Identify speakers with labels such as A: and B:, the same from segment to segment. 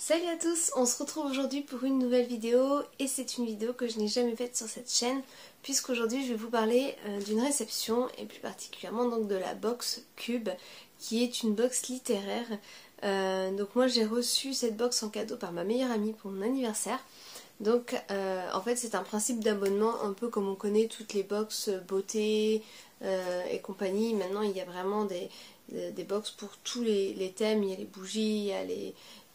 A: Salut à tous, on se retrouve aujourd'hui pour une nouvelle vidéo et c'est une vidéo que je n'ai jamais faite sur cette chaîne puisqu'aujourd'hui je vais vous parler d'une réception et plus particulièrement donc de la box Cube qui est une box littéraire. Donc moi j'ai reçu cette box en cadeau par ma meilleure amie pour mon anniversaire. Donc en fait c'est un principe d'abonnement un peu comme on connaît toutes les box beauté et compagnie. Maintenant il y a vraiment des box pour tous les thèmes, il y a les bougies,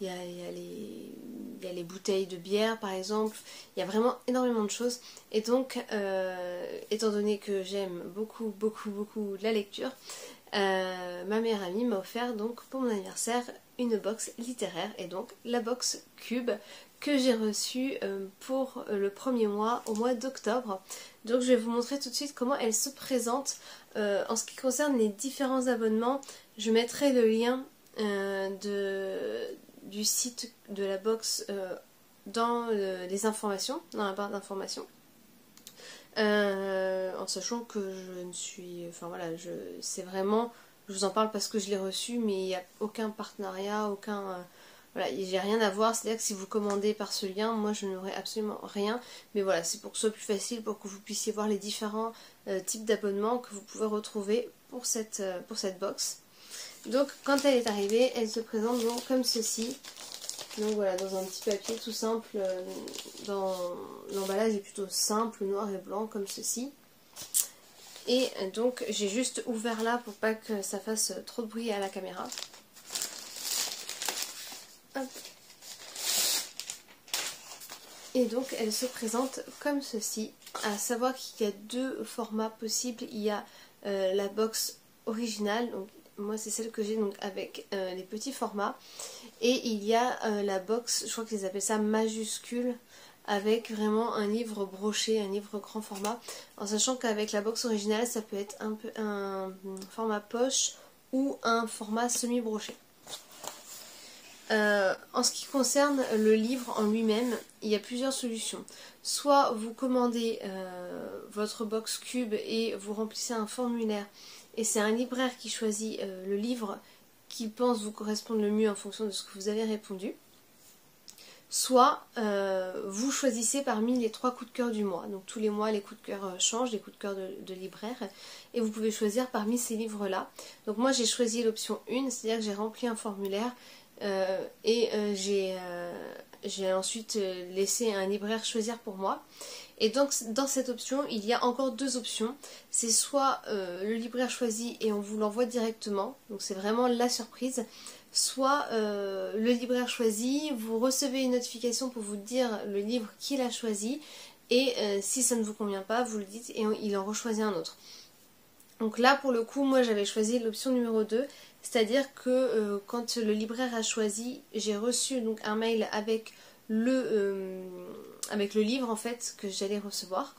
A: il y a les bouteilles de bière par exemple, il y a vraiment énormément de choses. Et donc, étant donné que j'aime beaucoup la lecture, ma meilleure amie m'a offert donc pour mon anniversaire une box littéraire et donc la box Cube que j'ai reçue pour le premier mois, au mois d'octobre. Donc je vais vous montrer tout de suite comment elle se présente. En ce qui concerne les différents abonnements, je mettrai le lien du site de la box dans les informations, dans la barre d'informations. En sachant que je ne suis... Enfin voilà, c'est vraiment... Je vous en parle parce que je l'ai reçu, mais il n'y a aucun partenariat, aucun... voilà, j'ai rien à voir, c'est-à-dire que si vous commandez par ce lien, moi je n'aurai absolument rien. Mais voilà, c'est pour que ce soit plus facile, pour que vous puissiez voir les différents types d'abonnements que vous pouvez retrouver pour cette box. Donc quand elle est arrivée, elle se présente donc comme ceci. Donc voilà, dans un petit papier tout simple, l'emballage est plutôt simple, noir et blanc comme ceci. Et donc j'ai juste ouvert là pour pas que ça fasse trop de bruit à la caméra. Hop. Et donc elle se présente comme ceci, à savoir qu'il y a deux formats possibles. Il y a la box originale, donc moi c'est celle que j'ai donc avec les petits formats, et il y a la box, je crois qu'ils appellent ça majuscule, avec vraiment un livre broché, un livre grand format, en sachant qu'avec la box originale ça peut être un format poche ou un format semi broché. En ce qui concerne le livre en lui-même, il y a plusieurs solutions. Soit vous commandez votre box Cube et vous remplissez un formulaire et c'est un libraire qui choisit le livre qu'il pense vous correspondre le mieux en fonction de ce que vous avez répondu. Soit vous choisissez parmi les 3 coups de cœur du mois. Donc tous les mois les coups de cœur changent, les coups de cœur de libraire. Et vous pouvez choisir parmi ces livres-là. Donc moi j'ai choisi l'option 1, c'est-à-dire que j'ai rempli un formulaire. J'ai ensuite laissé un libraire choisir pour moi. Et donc dans cette option il y a encore deux options. C'est soit le libraire choisit et on vous l'envoie directement, donc c'est vraiment la surprise. Soit le libraire choisit, vous recevez une notification pour vous dire le livre qu'il a choisi. Et si ça ne vous convient pas, vous le dites et il en rechoisit un autre. Donc là pour le coup moi j'avais choisi l'option numéro 2, c'est-à-dire que quand le libraire a choisi, j'ai reçu donc un mail avec le livre en fait que j'allais recevoir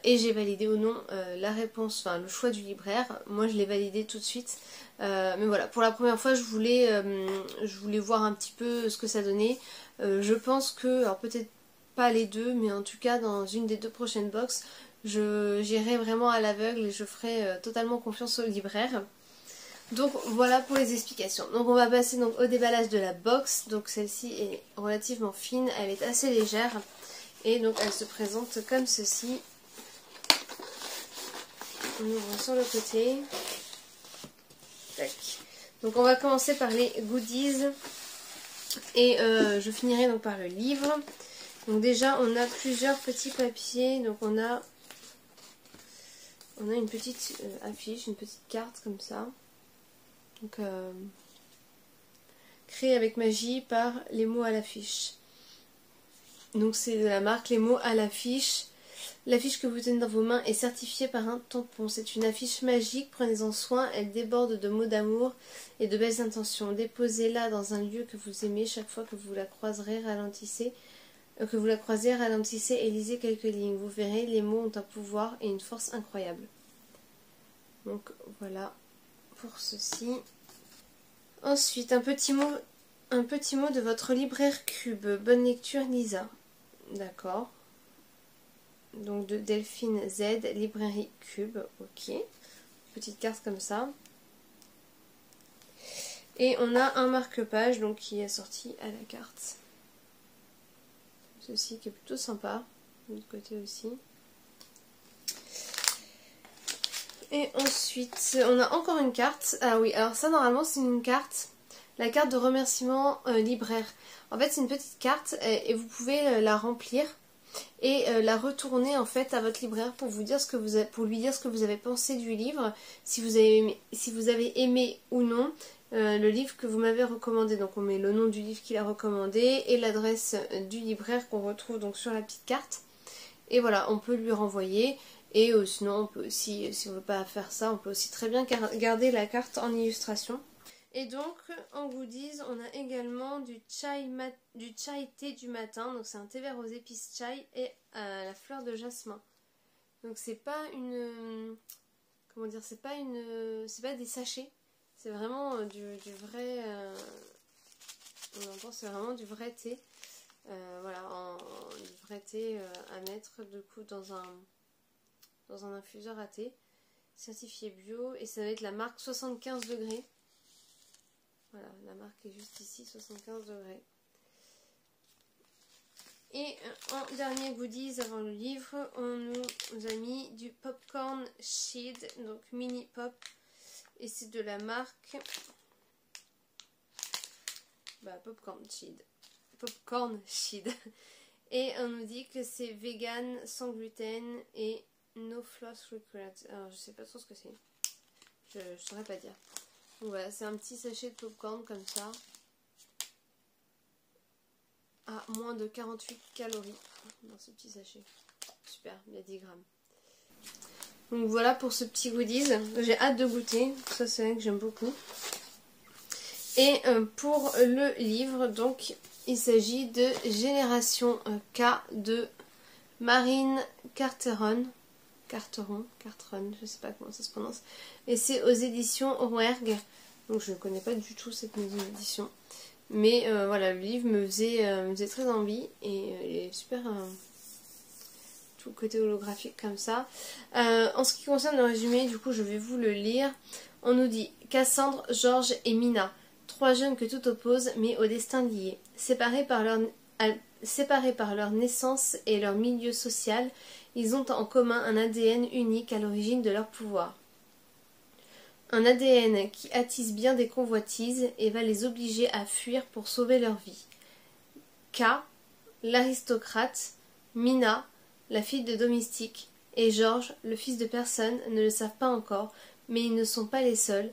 A: et j'ai validé ou non la réponse, enfin le choix du libraire. Moi je l'ai validé tout de suite, mais voilà, pour la première fois je voulais voir un petit peu ce que ça donnait. Je pense que, alors peut-être pas les deux, mais en tout cas dans une des deux prochaines box, j'irai vraiment à l'aveugle et je ferai totalement confiance au libraire. Donc voilà pour les explications. Donc on va passer donc au déballage de la box. Donc celle-ci est relativement fine, elle est assez légère et donc elle se présente comme ceci. On ouvre sur le côté. Tac. Donc on va commencer par les goodies et je finirai donc par le livre. Donc déjà on a plusieurs petits papiers. Donc on a une petite affiche, une petite carte comme ça. Donc créé avec magie par Les mots à l'affiche. Donc c'est de la marque Les mots à l'affiche. L'affiche que vous tenez dans vos mains est certifiée par un tampon. C'est une affiche magique, prenez-en soin, elle déborde de mots d'amour et de belles intentions. Déposez-la dans un lieu que vous aimez, chaque fois que vous la croiserez, ralentissez et lisez quelques lignes. Vous verrez, les mots ont un pouvoir et une force incroyable. Donc voilà pour ceci. Ensuite, un petit mot de votre libraire Cube. Bonne lecture, Lisa. D'accord. Donc de Delphine Z, librairie Cube. Ok. Petite carte comme ça. Et on a un marque-page donc qui est sorti à la carte. Ceci qui est plutôt sympa. De l'autre côté aussi. Et ensuite, on a encore une carte. Ah oui, alors ça normalement c'est une carte. La carte de remerciement libraire. En fait c'est une petite carte et vous pouvez la remplir et la retourner en fait à votre libraire pour vous dire ce que vous avez, pour lui dire ce que vous avez pensé du livre, si vous avez aimé ou non le livre que vous m'avez recommandé. Donc on met le nom du livre qu'il a recommandé et l'adresse du libraire qu'on retrouve donc sur la petite carte. Et voilà, on peut lui renvoyer. Et sinon on peut aussi, si on ne veut pas faire ça, on peut aussi très bien garder la carte en illustration. Et donc en goodies, on a également du chai thé du matin. Donc c'est un thé vert aux épices chai et la fleur de jasmin. Donc c'est pas une, comment dire, c'est pas des sachets. C'est vraiment du vrai, on entend, c'est vraiment du vrai thé. Voilà, du vrai thé à mettre du coup dans un infuseur à thé, certifié bio, et ça va être la marque 75 degrés. Voilà, la marque est juste ici, 75 degrés. Et en dernier goodies avant le livre, on nous a mis du popcorn Sheed, donc mini pop, et c'est de la marque popcorn Sheed. Et on nous dit que c'est vegan, sans gluten et no floss required. Alors je sais pas trop ce que c'est. Je saurais pas dire. Donc voilà, c'est un petit sachet de popcorn comme ça. À moins de 48 calories dans ce petit sachet. Super, il y a 10 grammes. Donc voilà pour ce petit goodies. J'ai hâte de goûter. Ça c'est vrai que j'aime beaucoup. Et pour le livre, donc il s'agit de Génération K de Marine Carteron, je sais pas comment ça se prononce. Et c'est aux éditions Rouergue. Donc je ne connais pas du tout cette maison d'édition. Mais voilà, le livre me faisait très envie. Et il est super, tout le côté holographique comme ça. En ce qui concerne le résumé, du coup je vais vous le lire. On nous dit Cassandre, Georges et Mina. 3 jeunes que tout oppose, mais au destin lié. Séparés par leur naissance et leur milieu social, ils ont en commun un ADN unique à l'origine de leur pouvoir. Un ADN qui attise bien des convoitises et va les obliger à fuir pour sauver leur vie. K, l'aristocrate, Mina, la fille de domestique, et Georges, le fils de personne, ne le savent pas encore, mais ils ne sont pas les seuls,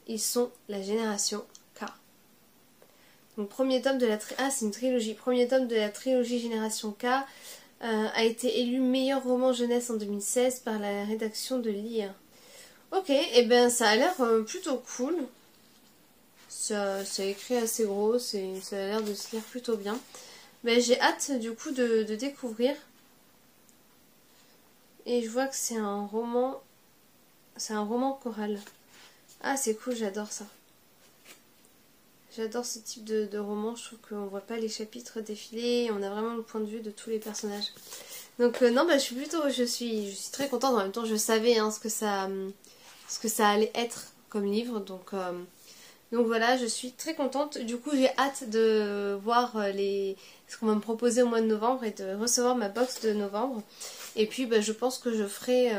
A: ils sont la génération K. Donc premier tome de la c'est une trilogie. Premier tome de la trilogie Génération K a été élu meilleur roman jeunesse en 2016 par la rédaction de Lire. Ok, et ben ça a l'air plutôt cool. C'est écrit assez gros, ça a l'air de se lire plutôt bien. Ben, j'ai hâte du coup de découvrir. Et je vois que c'est un roman choral. Ah c'est cool, j'adore ça. J'adore ce type de roman, je trouve qu'on voit pas les chapitres défiler, on a vraiment le point de vue de tous les personnages. Donc non, bah, je suis très contente, en même temps je savais ce que ça allait être comme livre, donc voilà, je suis très contente. Du coup j'ai hâte de voir ce qu'on va me proposer au mois de novembre et de recevoir ma box de novembre. Et puis bah, je pense que je ferai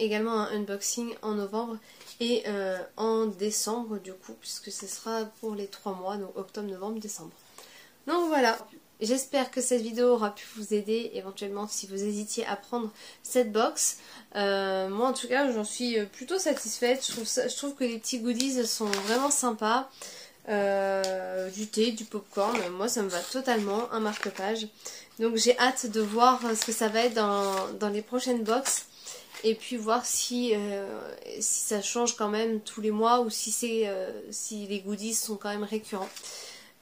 A: également un unboxing en novembre et en décembre du coup, puisque ce sera pour les 3 mois, donc octobre, novembre, décembre. Donc voilà, j'espère que cette vidéo aura pu vous aider éventuellement si vous hésitiez à prendre cette box. Moi en tout cas j'en suis plutôt satisfaite, je trouve que les petits goodies sont vraiment sympas. Du thé, du popcorn, moi ça me va totalement, un marque-page. Donc j'ai hâte de voir ce que ça va être dans les prochaines box. Et puis voir si ça change quand même tous les mois ou si les goodies sont quand même récurrents.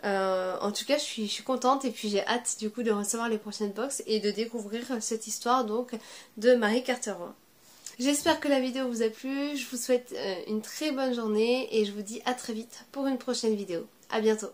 A: En tout cas je suis contente et puis j'ai hâte du coup de recevoir les prochaines box et de découvrir cette histoire donc de Marie Carteron. J'espère que la vidéo vous a plu, je vous souhaite une très bonne journée et je vous dis à très vite pour une prochaine vidéo. A bientôt.